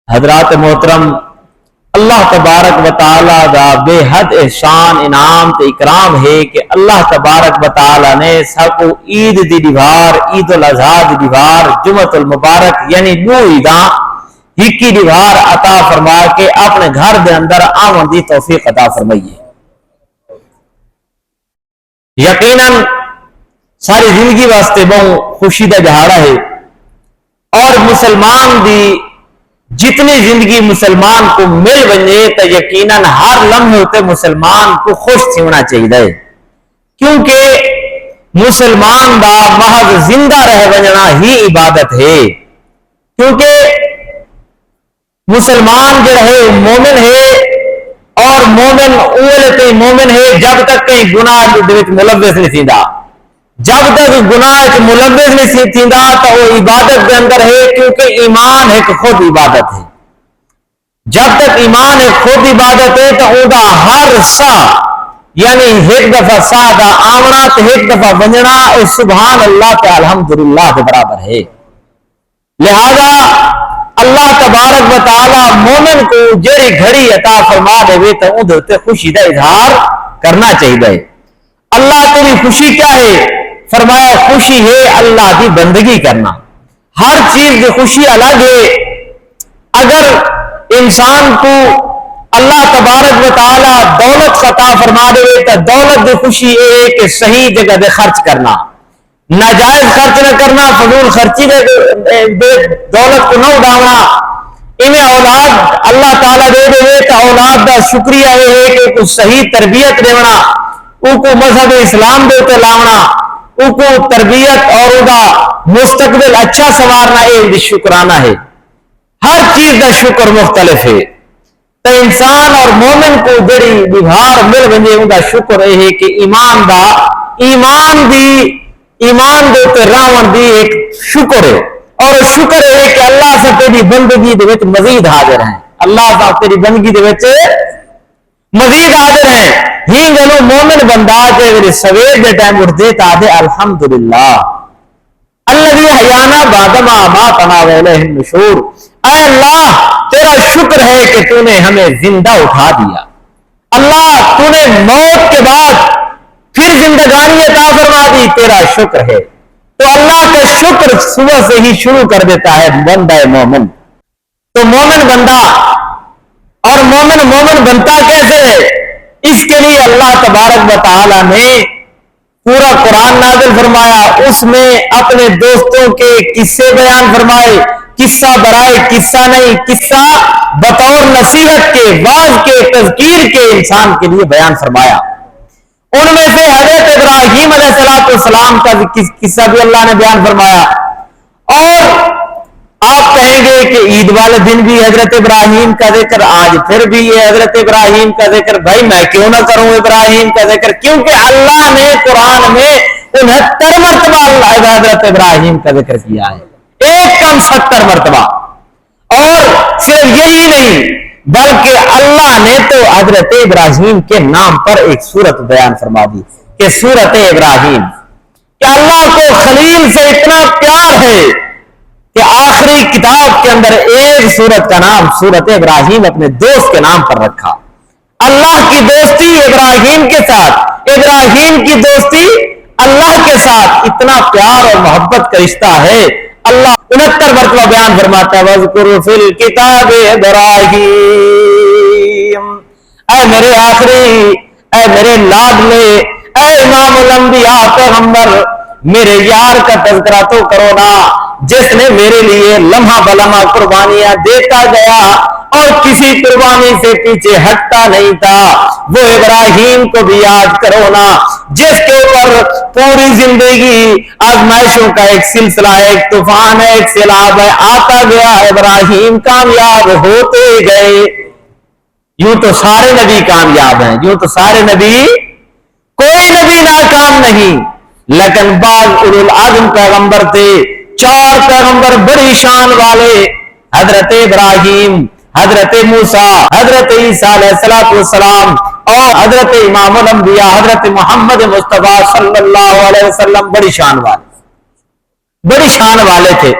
حضرات محترم، اللہ تبارک و تعالی دا بے حد احسان انعام تے اکرام ہے کہ اللہ تبارک و تعالی نے سب کو عید دی دیوار، عید الاضحیٰ دی دیوار، جمعۃ المبارک یعنی دو عیداں ہکی دیوار عطا فرما کے اپنے گھر دے اندر آمن دی توفیق عطا فرمائیے۔ یقیناً ساری زندگی واسطے بہت خوشی دا دہاڑا ہے، اور مسلمان دی جتنی زندگی مسلمان کو مل بنے تو یقیناً ہر لمحے ہوتے مسلمان کو خوش ہونا چاہیے، کیونکہ مسلمان دا محض زندہ رہ بننا ہی عبادت ہے۔ کیونکہ مسلمان جو ہے مومن ہے، اور مومن اولتے مومن ہے جب تک کہیں گناہ ملوث نہیں تھیندا، جب تک گناہ ملوث نہیں تھیندا تو وہ عبادت کے اندر ہے، کیونکہ ایمان ایک خود عبادت ہے۔ جب تک ایمان ایک خود عبادت ہے تو اوندا ہر سا یعنی ایک دفعہ سا دا آمنا تو ایک دفعہ بننا اے سبحان اللہ تے الحمدللہ کے برابر ہے۔ لہذا اللہ تبارک و تعالی مومن کو جڑی گھڑی عطا فرما دے تو اون تے خوشی دا اظہار کرنا چاہیے۔ اللہ تیری خوشی کیا ہے؟ فرمایا خوشی ہے اللہ کی بندگی کرنا۔ ہر چیز کی خوشی الگ ہے۔ اگر انسان کو اللہ تبارک و تعالی دولت عطا فرما دے تو دولت کی خوشی ہے کہ صحیح جگہ دے خرچ کرنا، ناجائز خرچ نہ کرنا، فضول خرچی دے دولت کو نہ اڑانا۔ انہیں اولاد اللہ تعالیٰ دے دے تو اولاد دا شکریہ ہے کہ کو صحیح تربیت دینا، ان کو مذہب اسلام دے تو لاؤنا، ان کو تربیت اور ان کا مستقبل اچھا سنوارنا، یہ شکرانہ ہے۔ ہر چیز کا شکر مختلف ہے۔ تو انسان اور مومن کو بڑی بہار مل بنے ان کا شکر ہے کہ ایمان دے تے راون دی ایک شکر ہے، اور شکر ہے کہ اللہ سے تیری بندگی دے وچ مزید حاضر ہیں، اللہ سے تیری بندگی دے وچ مزید حاضر ہیں۔ ہی گلو مومن بندہ کے سویر دے ٹائم اٹھتے تا دے الحمدللہ الذی حیانا بعد ما اماتنا والیہ النشور۔ اے اللہ تیرا شکر ہے کہ تو نے ہمیں زندہ اٹھا دیا، اللہ تو نے موت کے بعد پھر زندگانی عطا فرما دی، تیرا شکر ہے۔ تو اللہ کا شکر صبح سے ہی شروع کر دیتا ہے بندہ مومن۔ تو مومن بندہ اور مومن بنتا کیسے ہے؟ اس کے لیے اللہ تبارک و تعالی نے پورا قرآن نازل فرمایا، اس میں اپنے دوستوں کے قصے بیان فرمائے، قصہ برائے قصہ نہیں، قصہ بطور نصیحت کے، واعظ کے، تذکیر کے انسان کے لیے بیان فرمایا۔ ان میں سے حضرت ابراہیم علیہ السلام کا قصہ بھی اللہ نے بیان فرمایا۔ اور آپ کہیں گے کہ عید والے دن بھی حضرت ابراہیم کا ذکر، آج پھر بھی یہ حضرت ابراہیم کا ذکر، بھائی میں کیوں نہ کروں ابراہیم کا ذکر؟ کیونکہ اللہ نے قرآن میں 69 مرتبہ حضرت ابراہیم کا ذکر کیا ہے، ایک کم 70 مرتبہ۔ اور صرف یہی نہیں بلکہ اللہ نے تو حضرت ابراہیم کے نام پر ایک سورت بیان فرما دی کہ سورت ابراہیم، کہ اللہ کو خلیل سے اتنا پیار ہے کہ آخری کتاب کے اندر ایک سورت کا نام سورت ابراہیم اپنے دوست کے نام پر رکھا۔ اللہ کی دوستی ابراہیم کے ساتھ، ابراہیم کی دوستی اللہ کے ساتھ، اتنا پیار اور محبت کا رشتہ ہے۔ اللہ 69 مرتبہ بیان فرماتا ہے وَاذْكُرْ فِي الْكِتَابِ إِبْرَاہِيمَ۔ اے میرے آخری، اے میرے لاڈلے، اے امام الانبیاء پیغمبر، میرے یار کا تذکرہ تو کرو نا، جس نے میرے لیے لمحہ بلمحہ قربانیاں دیتا گیا اور کسی قربانی سے پیچھے ہٹتا نہیں تھا، وہ ابراہیم کو بھی یاد کرو نا، جس کے اوپر پوری زندگی آزمائشوں کا ایک سلسلہ ہے، ایک طوفان ہے، ایک سیلاب ہے، آتا گیا، ابراہیم کامیاب ہوتے گئے۔ یوں تو سارے نبی کامیاب ہیں، یوں تو سارے نبی، کوئی نبی ناکام نہیں، لیکن بعض اولو العزم پیغمبر تھے، 4 پیغمبر بڑی شان والے، حضرت ابراہیم، حضرت موسیٰ، حضرت عیسیٰ علیہ السلام اور حضرت امام الانبیاء حضرت محمد مصطفیٰ صلی اللہ علیہ وسلم بڑی شان والے تھے۔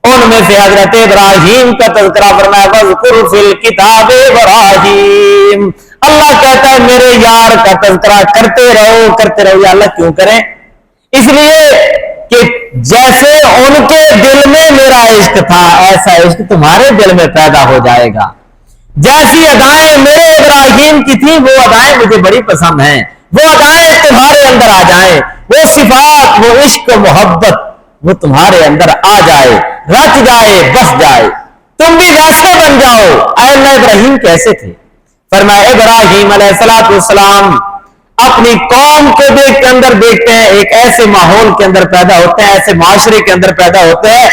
ان میں سے حضرت ابراہیم کا تذکرہ فرمایا وذکر فی الکتاب ابراہیم. اللہ کہتا ہے میرے یار کا تذکرہ کرتے رہو. یا اللہ کیوں کریں؟ اس لیے کہ جیسے ان کے دل میں میرا عشق تھا ایسا عشق تمہارے دل میں پیدا ہو جائے گا. جیسی ادائیں میرے ابراہیم کی تھی وہ ادائیں مجھے بڑی پسند ہیں, وہ ادائیں تمہارے اندر آ جائیں, وہ صفات, وہ عشق و محبت وہ تمہارے اندر آ جائے, رچ جائے, بس جائے, تم بھی ویسے بن جاؤ. اے اللہ ابراہیم کیسے تھے؟ فرمایا ابراہیم علیہ الصلوۃ والسلام اپنی قوم کو دیکھ کے اندر دیکھتے ہیں ایک ایسے ماحول کے اندر پیدا ہوتے ہیں, ایسے معاشرے کے اندر پیدا ہوتے ہیں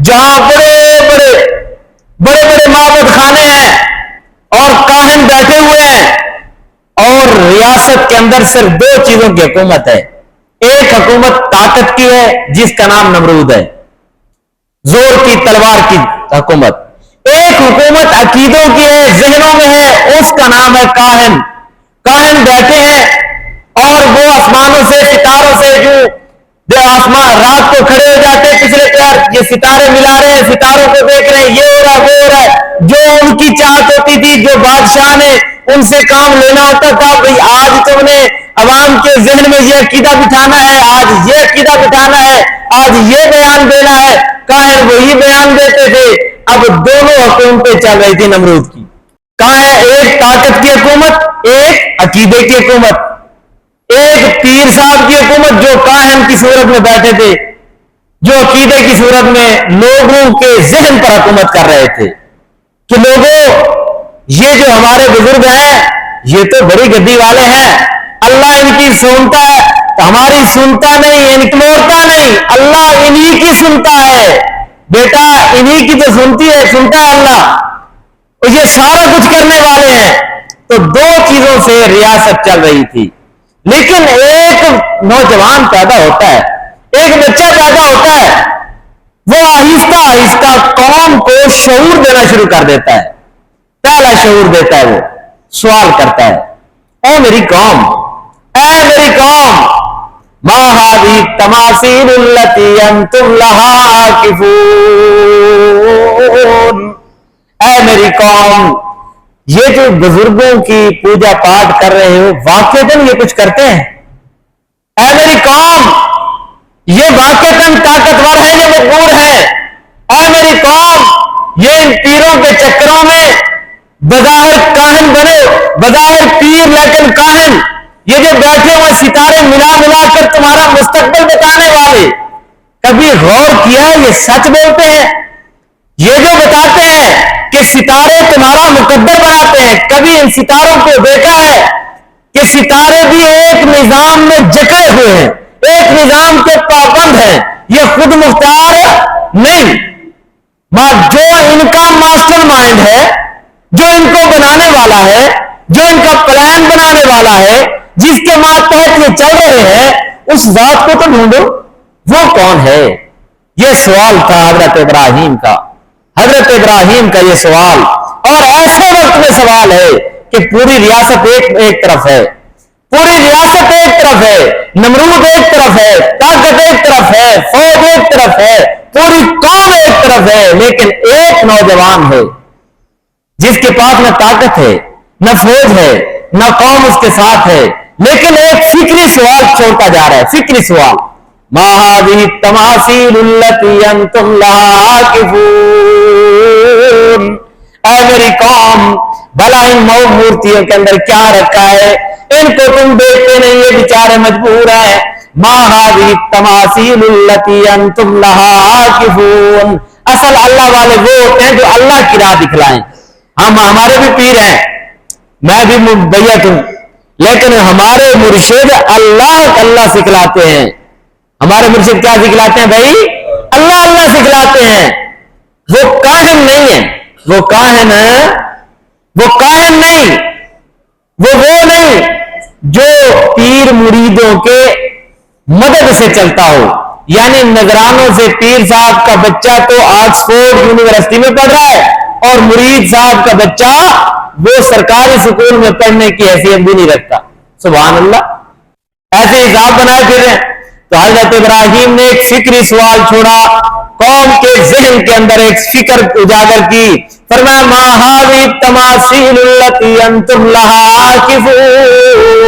جہاں بڑے معبود خانے ہیں اور کاہن بیٹھے ہوئے ہیں, اور ریاست کے اندر صرف دو چیزوں کی حکومت ہے. ایک حکومت طاقت کی ہے جس کا نام نمرود ہے, زور کی تلوار کی حکومت. ایک حکومت عقیدوں کی ہے, ذہنوں میں ہے, اس کا نام ہے کاہن. کاہن بیٹھے ہیں اور وہ آسمانوں سے ستاروں سے جو آسمان رات کو کھڑے ہو جاتے ہیں پچھلے پیار یہ ستارے ملا رہے ہیں, ستاروں کو دیکھ رہے ہیں, یہ ہو رہا وہ ہو رہا ہے. جو ان کی چاہت ہوتی تھی, جو بادشاہ نے ان سے کام لینا ہوتا تھا, بھئی آج تم نے عوام کے ذہن میں یہ عقیدہ بٹھانا ہے, آج یہ عقیدہ بٹھانا ہے, آج یہ بیان دینا ہے, کاہن وہی بیان دیتے تھے. اب دونوں حکومتیں چل رہی تھی نمرود کی. کہاں ہے ایک طاقت کی حکومت, ایک عقیدے کی حکومت. ایک پیر صاحب کی حکومت جو کاہن کی صورت میں بیٹھے تھے, جو عقیدے کی صورت میں لوگوں کے ذہن پر حکومت کر رہے تھے کہ لوگوں یہ جو ہمارے بزرگ ہیں یہ تو بڑی گدی والے ہیں, اللہ ان کی سنتا ہے, ہماری سنتا نہیں, ان کی موڑتا نہیں, اللہ انہی کی سنتا ہے. بیٹا انہی کی جو سنتا ہے اللہ, یہ سارا کچھ کرنے والے ہیں. تو دو چیزوں سے ریاست چل رہی تھی. لیکن ایک نوجوان پیدا ہوتا ہے, ایک بچہ پیدا ہوتا ہے, وہ آہستہ آہستہ قوم کو شعور دینا شروع کر دیتا ہے. پہلا شعور دیتا ہے, وہ سوال کرتا ہے, اے میری قوم, ما هذه التماثيل التي انتم لها عاكفون. اے میری قوم, یہ جو بزرگوں کی پوجا پاٹ کر رہے ہو واقعتاً یہ کچھ کرتے ہیں؟ اے میری قوم, یہ واقعتاً طاقتور ہے, یہ مقبول ہے. اے میری قوم, یہ ان پیروں کے چکروں میں بظاہر کاہن بنے, بظاہر پیر لیکن کاہن, یہ جو بیٹھے ہوئے ستارے ملا کر تمہارا مستقبل بتانے والے, کبھی غور کیا یہ سچ بولتے ہیں؟ یہ جو بتاتے ہیں کہ ستارے تمہارا مقدر بناتے ہیں, کبھی ان ستاروں کو دیکھا ہے کہ ستارے بھی ایک نظام میں جکڑے ہوئے ہیں, ایک نظام کے پابند ہیں, یہ خود مختار نہیں. جو ان کا ماسٹر مائنڈ ہے, جو ان کو بنانے والا ہے, جو ان کا پلان بنانے والا ہے, جس کے ماتحت یہ چل رہے ہیں, اس ذات کو تو ڈھونڈو, وہ کون ہے؟ یہ سوال تھا حضرت ابراہیم کا. حضرت ابراہیم کا یہ سوال, اور ایسے وقت میں سوال ہے کہ پوری ریاست ایک طرف ہے, پوری ریاست ایک طرف ہے, نمرود ایک طرف ہے, طاقت ایک طرف ہے, فوج ایک طرف ہے, پوری قوم ایک طرف ہے, لیکن ایک نوجوان ہے جس کے پاس نہ طاقت ہے, نہ فوج ہے, نہ قوم اس کے ساتھ ہے, لیکن ایک فکری سوال چھوڑتا جا رہا ہے. فکری سوال, ما هذه التماثيل التي انتم لها عاكفون. اے میری قوم, بھلا ان مورتیوں کے اندر کیا رکھا ہے؟ ان کو تم دیکھتے نہیں, یہ بیچارے مجبور ہیں. ما هذه التماثيل التي انتم لها عاكفون. اصل اللہ والے وہ ہوتے ہیں جو اللہ کی راہ دکھلائیں. ہمارے بھی پیر ہیں, میں بھی بیعت ہوں, لیکن ہمارے مرشد اللہ سکھلاتے ہیں. ہمارے مرشد کیا سکھلاتے ہیں بھائی؟ اللہ سکھلاتے ہیں. وہ کاہن نہیں ہے, وہ کاہن نہیں, وہ نہیں جو پیر مریدوں کے مدد سے چلتا ہو. یعنی نگرانوں سے پیر صاحب کا بچہ تو آکسفورڈ یونیورسٹی میں پڑھ رہا ہے, اور مرید صاحب کا بچہ وہ سرکاری سکول میں پڑھنے کی حیثیت بھی نہیں رکھتا. سبحان اللہ, ایسے حساب بنائے پھر رہے ہیں. تو حضرت ابراہیم نے ایک فکری سوال چھوڑا, قوم کے ذہن کے اندر ایک فکر اجاگر کی. فرمایا ما هذه التماثيل التي انتم لها عاكفون.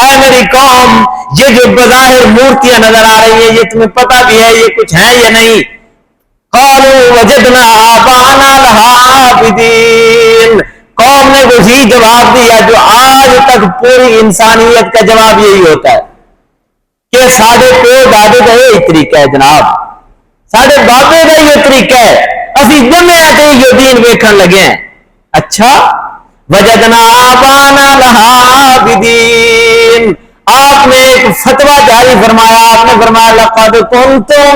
اے میری قوم یہ جو بظاہر مورتیاں نظر آ رہی ہیں یہ تمہیں پتہ بھی ہے یہ کچھ ہے یا نہیں؟ قالوا وجدنا آباءنا لها عابدين. قوم نے وہی جواب دیا جو آج تک پوری انسانیت کا جواب یہی ہوتا ہے کہ ساڈے پیو دادے کا یہ طریقہ ہے جناب, ساڈے بابے کا یہ طریقہ ہے, اسی جمع تے یہ دین ویکھن لگے ہیں. اچھا وجدنا آبانا لہا عابدین. آپ نے ایک فتویٰ جاری فرمایا, آپ نے فرمایا لقد کنتم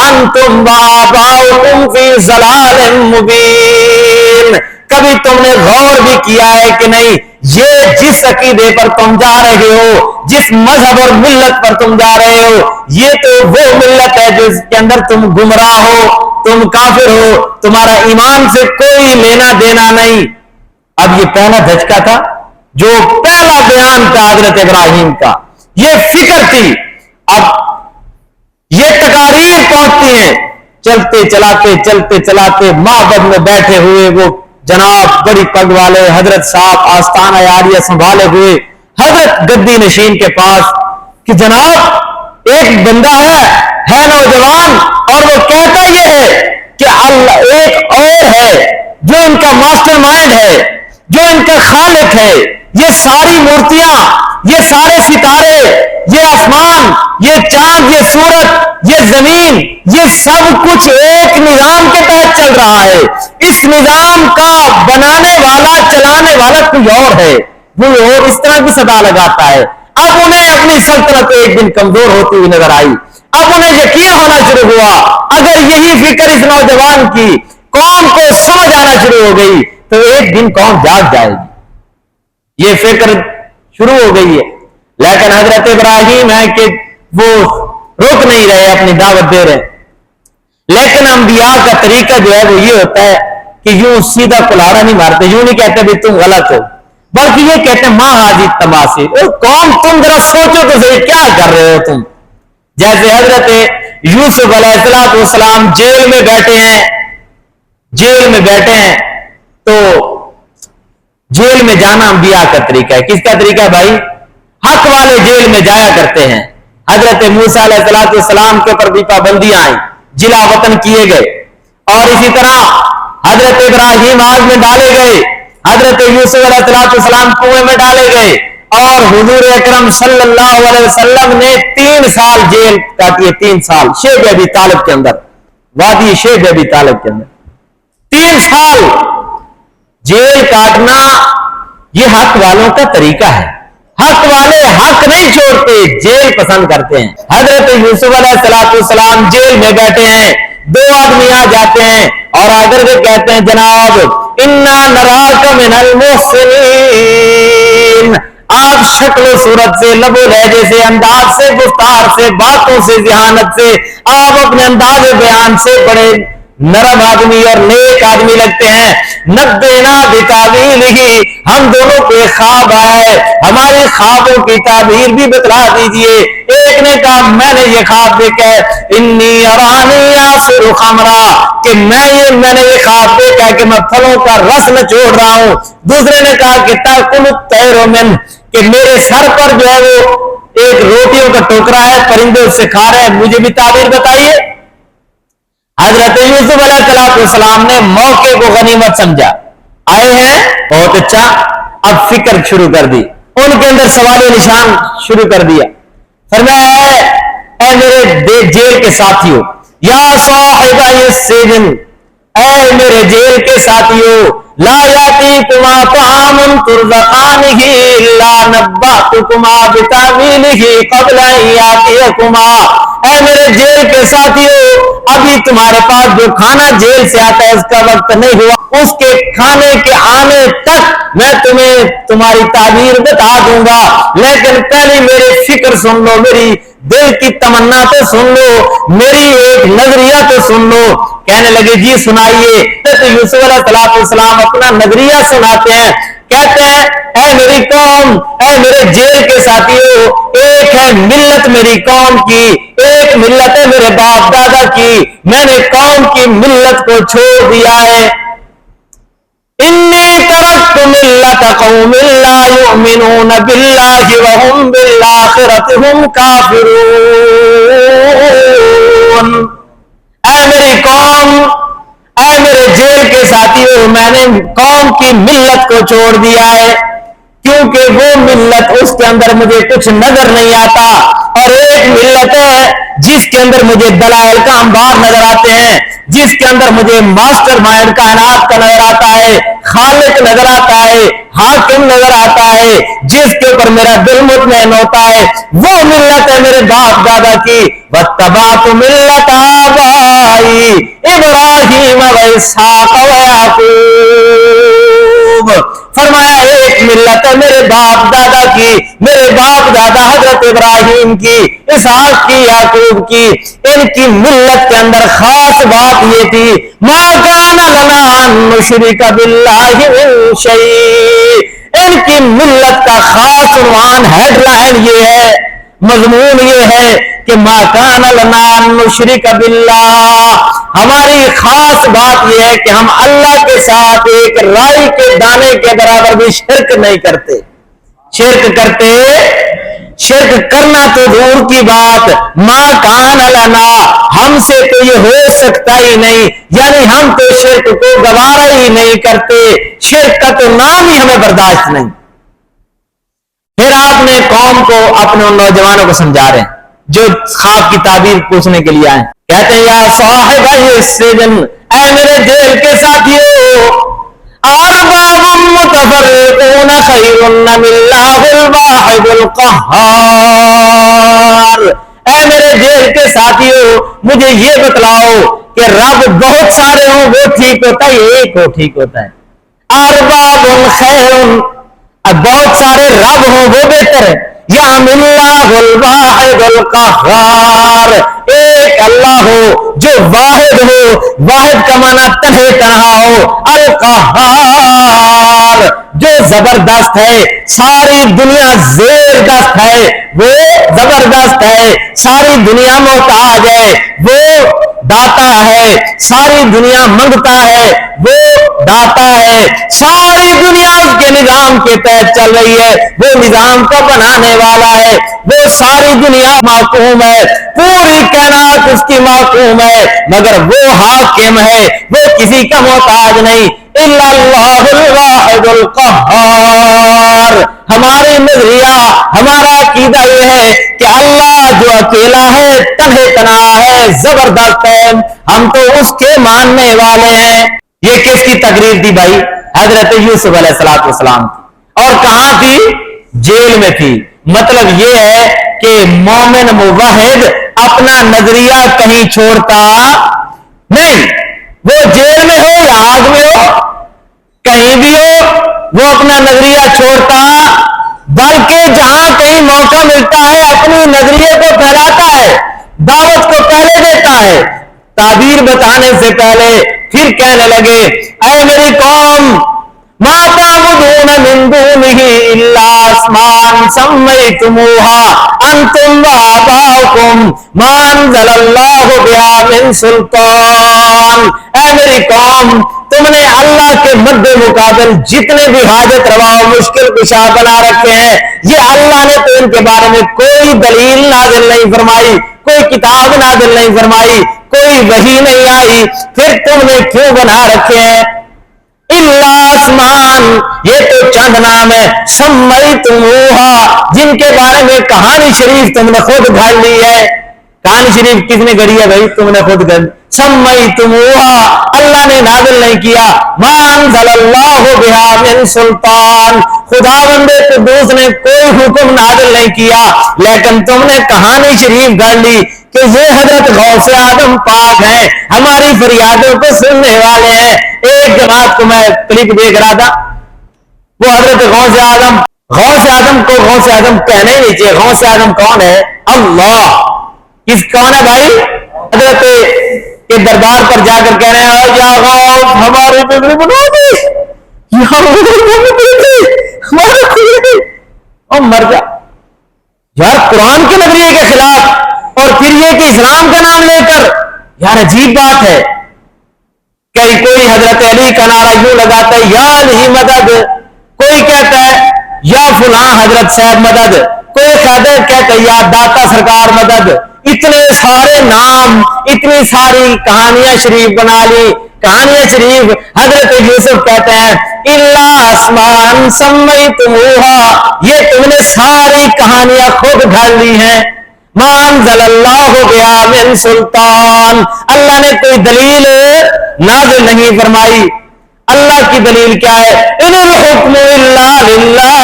انتم وآباؤکم فی ضلال مبین. کبھی تم نے غور بھی کیا ہے کہ نہیں یہ جس عقیدے پر تم جا رہے ہو, جس مذہب اور ملت پر تم جا رہے ہو, یہ تو وہ ملت ہے جس کے اندر تم گمراہ ہو, تم کافر ہو, تمہارا ایمان سے کوئی لینا دینا نہیں. اب یہ پہلا دھچکا تھا جو پہلا بیان تھا حضرت ابراہیم کا, یہ فکر تھی. اب یہ تقاریر پہنچتی ہیں چلتے چلاتے معبد میں بیٹھے ہوئے وہ جناب بڑی پگ والے حضرت صاحب آستانہ عالیہ سنبھالے ہوئے حضرت گدی نشین کے پاس کہ جناب ایک بندہ ہے نوجوان اور وہ کہتا یہ ہے کہ اللہ ایک اور ہے جو ان کا ماسٹر مائنڈ ہے, جو ان کا خالق ہے. یہ ساری مورتیاں, یہ سارے ستارے, یہ آسمان, یہ چاند, یہ سورج, یہ زمین, یہ سب کچھ ایک نظام کے تحت چل رہا ہے. اس نظام کا بنانے والا چلانے والا کوئی اور ہے, وہ اور اس طرح کی صدا لگاتا ہے. اب انہیں اپنی سلطنت ایک دن کمزور ہوتی ہوئی نظر آئی. اب انہیں یقین ہونا شروع ہوا اگر یہی فکر اس نوجوان کی قوم کو سمجھ آنا شروع ہو گئی تو ایک دن قوم جاگ جائے گی. یہ فکر شروع ہو گئی ہے. لیکن حضرت ابراہیم ہے کہ وہ روک نہیں رہے, اپنی دعوت دے رہے. لیکن انبیاء کا طریقہ جو ہے وہ یہ ہوتا ہے کہ یوں سیدھا کلہاڑا نہیں مارتے, یوں نہیں کہتے بھی تم غلط ہو, بلکہ یہ کہتے ہیں ما حاضی تماثیل. قوم تم ذرا سوچو تو صحیح کیا کر رہے ہو تم. جیسے حضرت یوسف علیہ السلام جیل میں بیٹھے ہیں تو جیل میں جانا انبیاء کا طریقہ ہے. کس کا طریقہ ہے بھائی؟ حق والے جیل میں جایا کرتے ہیں. حضرت موسیٰ علیہ السلام کے اوپر بھی پابندیاں آئیں, جلا وطن کیے گئے, اور اسی طرح حضرت ابراہیم آگ میں ڈالے گئے, حضرت یوسف علیہ السلام کنویں میں ڈالے گئے, اور حضور اکرم صلی اللہ علیہ وسلم نے 3 سال جیل کاٹی ہے. 3 سال شیخ ابی طالب کے اندر, وادی شیخ ابی طالب کے اندر 3 سال جیل کاٹنا یہ حق والوں کا طریقہ ہے. حق والے حق نہیں چھوڑتے, جیل پسند کرتے ہیں. حضرت یوسف علیہ السلام جیل میں بیٹھے ہیں, 2 آدمی آ جاتے ہیں اور اگر کے کہتے ہیں جناب انا نراک من المحسنین, آپ شکل و صورت سے, لب و لہجے سے, انداز سے, گفتار سے, باتوں سے, ذہانت سے, آپ اپنے انداز بیان سے بڑے نرم آدمی اور نیک آدمی لگتے ہیں. نبینا بتاویلہ, ہم دونوں کے خواب آئے, ہماری خوابوں کی تعبیر بھی بتلا دیجئے. ایک نے کہا میں نے یہ خواب دیکھا ہے انی ارانی آصر خمرا, کہ میں نے یہ خواب دیکھا ہے کہ میں پھلوں کا رس نچوڑ رہا ہوں. دوسرے نے کہا کہ تاکل الطیر من, کہ میرے سر پر جو ہے وہ ایک روٹیوں کا ٹوکرا ہے, پرندے اس سے کھا رہے ہیں. مجھے بھی تعبیر بتائیے. حضرت یوسف علیہ السلام نے موقع کو غنیمت سمجھا, آئے ہیں بہت اچھا, اب فکر شروع کر دی, ان کے اندر سوال نشان شروع کر دیا. فرمایا اے میرے جیل کے ساتھیوں, یا صاحبہ السجن, اے میرے جیل کے ساتھیوں, لا یاتیکما طعام ترزقانہ الا نبأتکما بتاویلہ قبل ان یاتیکما. اے میرے جیل کے ساتھیوں, ابھی تمہارے پاس جو کھانا جیل سے آتا ہے اس کا وقت نہیں ہوا, اس کے کھانے کے آنے تک میں تمہیں تمہاری تعبیر بتا دوں گا, لیکن پہلے میری فکر سن لو, میری دل کی تمنا تو سن لو, میری ایک نظریہ تو سن لو. کہنے لگے جی سنائیے. تو یوسف علیہ السلام اپنا نظریہ سناتے ہیں, کہتے ہیں اے میری قوم، اے میرے جیل کے ساتھیوں، ایک ہے ملت میری قوم کی، ایک ملت ہے میرے باپ دادا کی، میں نے قوم کی ملت کو چھوڑ دیا ہے۔ انی ترکت ملت قوم لا یؤمنون باللہ وہم بالآخرۃ ہم کافرون۔ اے میری قوم، اے میرے جیل کے ساتھیوں، میں نے قوم کی ملت کو چھوڑ دیا ہے کیونکہ وہ ملت اس کے اندر مجھے کچھ نظر نہیں آتا، اور ایک ملت ہے جس کے اندر مجھے دلائل کا انبار نظر آتے ہیں، جس کے اندر مجھے ماسٹر مائنڈ کائنات کا نظر آتا ہے، خالق نظر آتا ہے، حاکم نظر آتا ہے، جس کے اوپر میرا دل مطمئن ہوتا ہے، وہ ملت ہے میرے باپ دادا کی۔ واتبعت ملت آبائی ابراہیم واسحاق ویعقوب، فرمایا ایک ملت ہے میرے باپ دادا کی، میرے باپ دادا حضرت ابراہیم کی، اسحاق کی، یعقوب کی۔ ان کی ملت کے اندر خاص بات یہ تھی، ما کان لنا ان نشرک باللہ من شیء۔ ان کی ملت کا خاص عنوان، ہیڈ لائن یہ ہے، مضمون یہ ہے کہ ما کان لنا ان نشرک باللہ، ہماری خاص بات یہ ہے کہ ہم اللہ کے ساتھ ایک رائی کے دانے کے برابر بھی شرک نہیں کرتے۔ شرک کرنا تو دور کی بات، ما کان لنا، ہم سے تو یہ ہو سکتا ہی نہیں، یعنی ہم تو شرک کو گوارا ہی نہیں کرتے، شرک کا تو نام ہی ہمیں برداشت نہیں۔ پھر آپ نے قوم کو، اپنے ان نوجوانوں کو سمجھا رہے ہیں جو خواب کی تعبیر پوچھنے کے لیے آئے، کہتے ہیں یا صاحب السجن، اے میرے جیل کے ساتھیوں، ارباب متفرقون خیر ام اللہ الواحد القہار، اے میرے جیل کے ساتھیوں مجھے یہ بتلاؤ کہ رب بہت سارے ہوں وہ ٹھیک ہوتا ہے، ایک ہو ٹھیک ہوتا ہے؟ ارباب خیر، بہت سارے رب ہوں وہ بہتر ہے، یا اللہ الواحد القہار، ایک اللہ ہو جو واحد ہو، واحد کا معنی تنہے تنہا ہو، القہار جو زبردست ہے، ساری دنیا زیر دست ہے وہ زبردست ہے، ساری دنیا محتاج ہے وہ داتا ہے، ساری دنیا منگتا ہے وہ داتا ہے، ساری دنیا اس کے نظام کے تحت چل رہی ہے، وہ نظام کو بنانے والا ہے، وہ ساری دنیا محکوم ہے، پوری کائنات اس کی محکوم ہے، مگر وہ حاکم ہے، وہ کسی کا محتاج نہیں، الا اللہ الواحد القہار۔ ہماری نظریہ، ہمارا عقیدہ یہ ہے کہ اللہ جو اکیلا ہے، تنہے تنہا ہے، زبردست ہے، ہم تو اس کے ماننے والے ہیں۔ یہ کس کی تقریر تھی بھائی؟ حضرت یوسف علیہ السلام کی، اور کہاں تھی؟ جیل میں تھی۔ مطلب یہ ہے کہ مومن موحد اپنا نظریہ کہیں چھوڑتا نہیں، وہ جیل میں ہو یا آگ میں ہو، کہیں بھی ہو وہ اپنا نظریہ چھوڑتا، بلکہ جہاں کہیں موقع ملتا ہے اپنی نظریے کو پھیلاتا ہے، دعوت کو پہلے دیتا ہے، تعبیر بتانے سے پہلے پھر کہنے لگے اے میری قوم، ما تعبدون من دونه الا اسماء سميتموها انتم وآباؤكم ما انزل الله بها من سلطان۔ اے میری قوم، تم نے اللہ کے مد مقابل جتنے بھی حاجت روا و مشکل کشا بنا رکھے ہیں، یہ اللہ نے تو ان کے بارے میں کوئی دلیل نازل نہیں فرمائی، کوئی کتاب نازل نہیں فرمائی، کوئی وحی نہیں آئی، پھر تم نے کیوں بنا رکھے ہیں؟ الا اسمان، یہ تو چند نام ہے، سمیتموہا، جن کے بارے میں کہانی شریف تم نے خود گھڑ لی ہے۔ کہانی شریف کس نے گھڑی ہے بھائی؟ تم نے خود گھڑ، سمیتموہا، اللہ نے نازل نہیں کیا، ما انزل اللہ بہا من سلطان، خداوند قدوس نے کوئی حکم نازل نہیں کیا، لیکن تم نے کہانی شریف گھڑ لی کہ یہ حضرت غوث اعظم پاک ہیں، ہماری فریادوں کو سننے والے ہیں۔ ایک جماعت کو میں کلپ دیکھ رہا تھا، وہ حضرت غوث اعظم کو غوث اعظم کہنے نہیں چاہیے۔ غوث اعظم کون ہے؟ اللہ۔ کون ہے بھائی؟ حضرت کے دربار پر جا کر کہہ رہے ہیں یا غوث ہماری بگڑی بنا دی، اور مر جا یار قرآن کے نظریے کے خلاف، اور پھر یہ کہ اسلام کا نام لے کر، یار عجیب بات ہے کہ کوئی حضرت علی کا نعرہ یوں لگاتا ہے یا علی مدد، کوئی کہتا ہے یا فلاں حضرت صاحب مدد، کوئی کہتا ہے یا داتا سرکار مدد، اتنے سارے نام، اتنی ساری کہانیاں شریف بنا لی، کہانیاں شریف۔ حضرت یوسف کہتے ہیں اللہ اسمان سمیتموہا، یہ تم نے ساری کہانیاں خود گھڑ لی ہیں، ما انزل اللہ بہا من سلطان، اللہ نے کوئی دلیل نازل نہیں فرمائی۔ اللہ کی دلیل کیا ہے؟ ان الحکم الا للہ،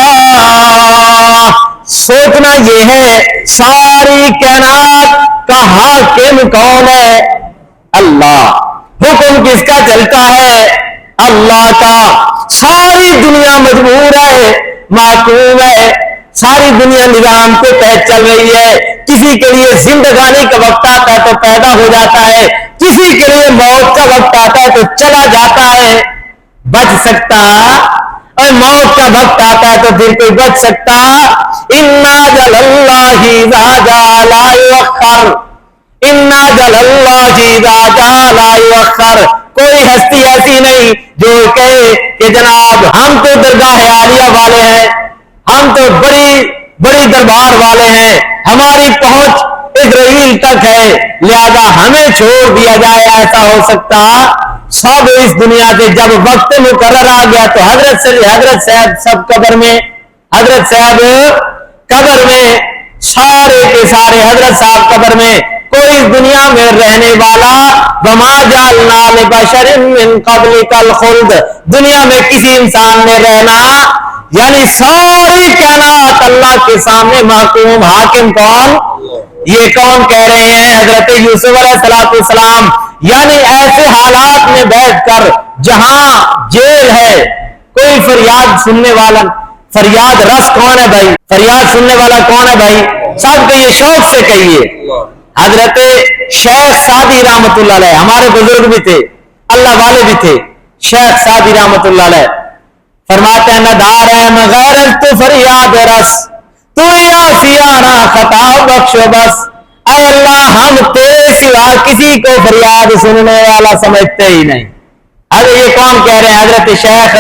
سوچنا یہ ہے ساری کائنات کا حاکم کون ہے؟ اللہ۔ حکم کس کا چلتا ہے؟ اللہ کا۔ ساری دنیا مجبور ہے، معقوم ہے، ساری دنیا نظام کے تحت چل رہی ہے۔ کسی کے لیے زندگانی کا وقت آتا ہے تو پیدا ہو جاتا ہے، کسی کے لیے موت کا وقت آتا ہے تو چلا جاتا ہے۔ بچ سکتا اور موت کا وقت آتا ہے تو پھر کوئی بچ سکتا؟ اِنَّا جَلَ اللَّهِ اِذَا جَاءَ لَا يُؤَخَّرُ، اِنَّا جَلَ اللَّهِ اِذَا جَاءَ لَا يُؤَخَّرُ۔ کوئی ہستی ایسی نہیں جو کہے کہ جناب ہم تو درگاہ عالیہ والے ہیں، ہم تو بڑی دربار والے ہیں، ہماری پہنچ اسرائیل تک ہے، لہذا ہمیں چھوڑ دیا جائے، ایسا ہو سکتا؟ سب اس دنیا سے جب وقت مقرر آ گیا تو حضرت صاحب سب قبر میں، حضرت صاحب قبر میں، سارے کے سارے حضرت صاحب قبر میں، کوئی اس دنیا میں رہنے والا وما جعلنا لبشر من قبلک الخلد، دنیا میں کسی انسان نے رہنا، یعنی ساری کائنات اللہ کے سامنے محکوم، حاکم کون؟ یہ کون کہہ رہے ہیں؟ حضرت یوسف علیہ السلام۔ یعنی ایسے حالات میں بیٹھ کر جہاں جیل ہے، کوئی فریاد سننے والا، فریاد رس کون ہے بھائی؟ فریاد سننے والا کون ہے بھائی؟ سب کہیے، شوق سے کہیے۔ حضرت شیخ سعدی رحمت اللہ علیہ، ہمارے بزرگ بھی تھے، اللہ والے بھی تھے، شیخ سعدی رحمت اللہ علیہ فرماتے ہیں ندار ہے مغیر تو فریاد رس، تو یا سیارہ خطا بخش بس، اے اللہ ہم تیرے سوا کسی کو فریاد سننے والا سمجھتے ہی نہیں۔ حضرت یہ کون کہہ رہے ہیں؟ حضرت شیخ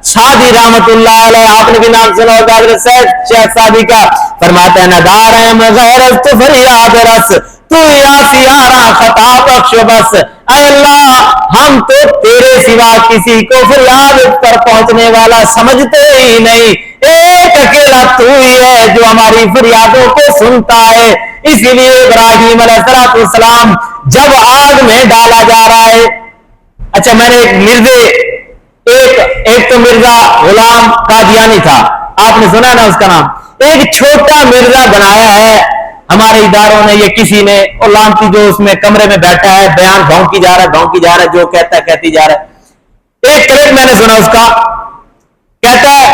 سعدی رحمت اللہ علیہ، آپ نے بھی نام سنا ہوگا حضرت شیخ سعدی کا۔ فرماتے ہیں ندار ہے مغیر تو فریاد رس، تو یا سیارہ خطا بخش بس، اے اللہ ہم تو تیرے سوا کسی کو فریاد پر پہنچنے والا سمجھتے ہی نہیں، ایک اکیلا تو ہی ہے جو ہماری فریادوں کو سنتا ہے۔ اسی لیے ابراہیم علیہ السلام جب آگ میں ڈالا جا رہا ہے، اچھا میں نے ایک تو مرزا غلام قادیانی تھا، آپ نے سنا نا اس کا نام، ایک چھوٹا مرزا بنایا ہے ہمارے اداروں نے، یہ کسی نے لانتی جو اس میں کمرے میں بیٹھا ہے، بیان بھونکی جا رہا ہے، جو کہتا ہے کہتی جا رہا ہے۔ ایک کلپ میں نے سنا اس کا، کہتا ہے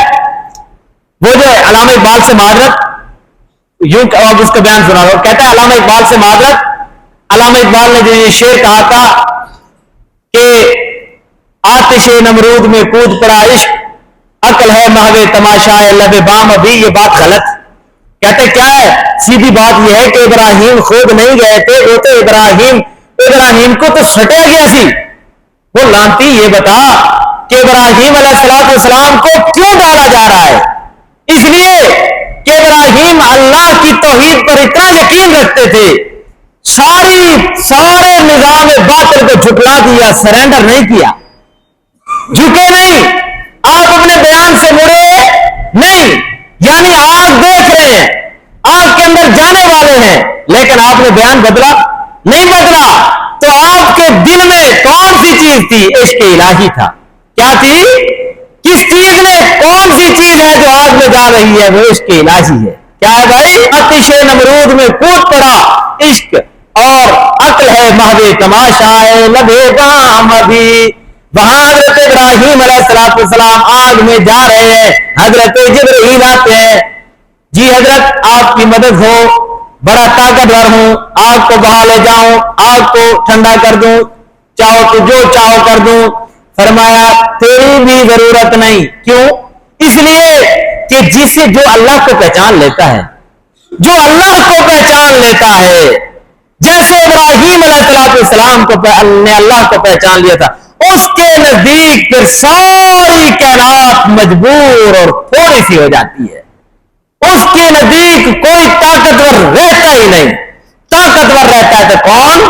وہ جو علامہ اقبال سے معذرت، یوں اب اس کا بیان سنا رہا ہوں، کہتا ہے علامہ اقبال سے معذرت، علامہ اقبال نے جو یہ شعر کہا تھا کہ آتش نمرود میں کود پڑا عشق، عقل ہے محو تماشا لب بام، ابھی یہ بات غلط۔ کہتے کیا ہے؟ سیدھی بات یہ ہے کہ ابراہیم خود نہیں گئے تھے، وہ تو ابراہیم کو تو سٹیا گیا سی۔ وہ لانتی یہ بتا کہ ابراہیم علیہ السلام کو کیوں ڈالا جا رہا ہے؟ اس لیے کہ ابراہیم اللہ کی توحید پر اتنا یقین رکھتے تھے، سارے نظام باطل کو جھٹلا دیا، سرینڈر نہیں کیا، جھکے نہیں، آپ اپنے بیان سے مڑے نہیں، یعنی آگ دیکھ رہے ہیں، آگ کے اندر جانے والے ہیں، لیکن آپ نے بیان بدلا نہیں بدلا۔ تو آپ کے دل میں کون سی چیز تھی؟ عشق الہی تھا۔ کیا تھی؟ کس چیز میں؟ کون سی چیز ہے جو آگ میں جا رہی ہے؟ وہ عشق الہی ہے۔ کیا ہے بھائی؟ آتش نمرود میں کود پڑا عشق، اور عقل ہے محو تماشا لبے بام، ابھی وہاں حضرت ابراہیم علیہ السلام آگ میں جا رہے ہیں، حضرت جبرائیل آتے ہیں، جی حضرت آپ کی مدد ہو، بڑا طاقتور ہوں، آگ کو بہا لے جاؤں، آگ کو ٹھنڈا کر دوں، چاہو تو جو چاہو کر دوں۔ فرمایا تیری بھی ضرورت نہیں۔ کیوں؟ اس لیے کہ جسے جو اللہ کو پہچان لیتا ہے، جو اللہ کو پہچان لیتا ہے، جیسے ابراہیم علیہ السلام نے اللہ کو پہچان لیا تھا، اس کے نزدیک پھر ساری کائنات مجبور اور تھوڑی سی ہو جاتی ہے. اس کے نزدیک کوئی طاقتور رہتا ہی نہیں. طاقتور رہتا ہے تو کون؟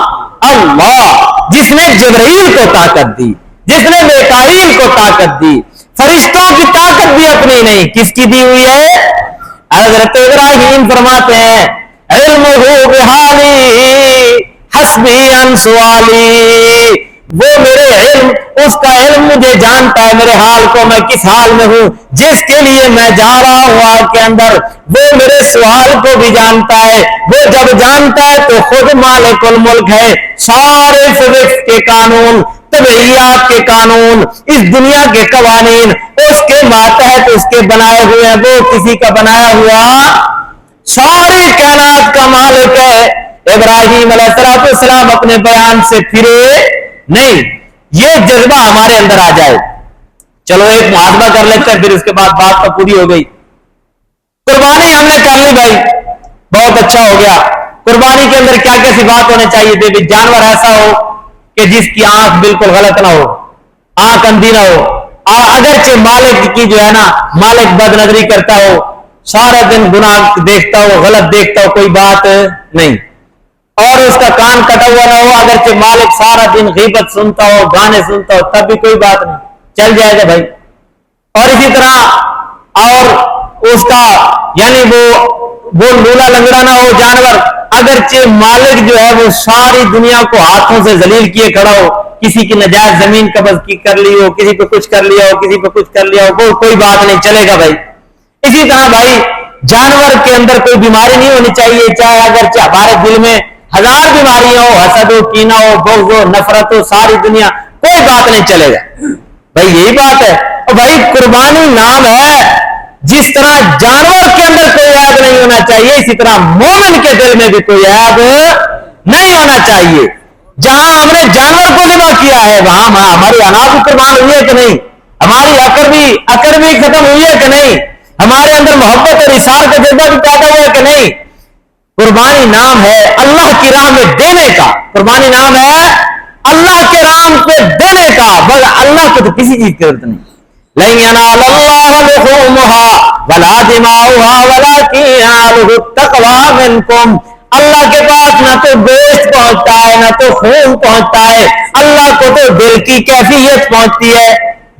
اللہ، جس نے جبرائیل کو طاقت دی، جس نے میکائیل کو طاقت دی. فرشتوں کی طاقت بھی اپنی نہیں، کس کی دی ہوئی ہے؟ حضرت ابراہیم فرماتے ہیں علمہ بحالی حسبی عن سوالی، وہ میرے علم، اس کا علم مجھے جانتا ہے میرے حال کو، میں کس حال میں ہوں، جس کے لیے میں جا رہا ہوں آگ کے اندر، وہ میرے سوال کو بھی جانتا ہے. وہ جب جانتا ہے تو خود مالک الملک ہے. سارے فزکس کے قانون، طبعیات کے قانون، اس دنیا کے قوانین اس کے ماتحت اس کے بنائے ہوئے ہیں. وہ کسی کا بنایا ہوا ساری کائنات کا مالک ہے. ابراہیم علیہ السلام اپنے بیان سے پھرے نہیں. یہ جذبہ ہمارے اندر آ جائے. چلو ایک محاسبہ کر لیتے ہیں، پھر اس کے بعد بات تو پوری ہو گئی. قربانی ہم نے کر لی بھائی، بہت اچھا ہو گیا. قربانی کے اندر کیا کیا صفات ہونے چاہیے تھے؟ جانور ایسا ہو کہ جس کی آنکھ بالکل غلط نہ ہو، آنکھ اندھی نہ ہو، اگرچہ مالک کی جو ہے نا، مالک بد نظری کرتا ہو، سارا دن گناہ دیکھتا ہو، غلط دیکھتا ہو، کوئی بات نہیں. اور اس کا کان کٹا ہوا نہ ہو، اگرچہ مالک سارا دن غیبت سنتا ہو، گانے سنتا ہو، تب بھی کوئی بات نہیں، چل جائے گا بھائی. اور اسی طرح اور اس کا یعنی وہ لولا لنگڑا نہ ہو جانور، اگرچہ مالک جو ہے وہ ساری دنیا کو ہاتھوں سے ذلیل کیے کھڑا ہو، کسی کی نجائز زمین قبض کی کر لی ہو، کسی پہ کچھ کر لیا ہو، کسی پہ کچھ کر لیا ہو، کوئی بات نہیں، چلے گا بھائی. اسی طرح بھائی جانور کے اندر کوئی بیماری نہیں ہونی چاہیے، چاہے اگرچہ ہمارے دل میں ہزار بیماریاں ہو، حسد ہو، کینہ ہو، بغض ہو، نفرت ہو، ساری دنیا، کوئی بات نہیں، چلے گا بھائی. یہی بات ہے. اور بھائی قربانی نام ہے، جس طرح جانور کے اندر کوئی عیب نہیں ہونا چاہیے، اسی طرح مومن کے دل میں بھی کوئی عیب نہیں ہونا چاہیے. جہاں ہم نے جانور کو ذبح کیا ہے وہاں ہماری اناج بھی قربان ہوئی ہے کہ نہیں؟ ہماری عقل بھی ختم ہوئی ہے کہ نہیں؟ ہمارے اندر محبت اور اثار کا جذبہ بھی پیدا ہوا ہے کہ نہیں؟ قربانی نام ہے اللہ کی راہ میں دینے کا. قربانی نام ہے اللہ کے راہ پہ دینے کا، بس اللہ کو تو کسی چیز کی ضرورت نہیں. لَن يَنَالَ اللَّهَ لُحُومُهَا وَلَا دِمَاؤُهَا وَلَكِنْ يَنَالُهُ التَّقْوَىٰ مِنكُمْ. اللہ کے پاس نہ تو گوشت پہنچتا ہے نہ تو خون پہنچتا ہے، اللہ کو تو دل کی کیفیت پہنچتی ہے.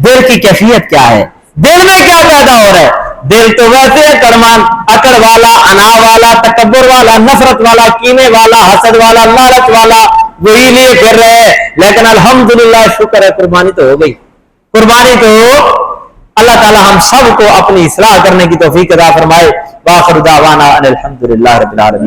دل کی کیفیت کیا ہے؟ دل میں کیا پیدا ہو رہا ہے؟ دل تو ویسے اکڑ والا، انا والا، تکبر والا، نفرت والا، کینے والا، حسد والا، لالچ والا، وہی لیے پھر رہے. لیکن الحمدللہ شکر ہے قربانی تو ہو گئی. قربانی تو اللہ تعالی ہم سب کو اپنی اصلاح کرنے کی توفیق عطا فرمائے. وآخر دعوانا ان الحمدللہ رب العالمین.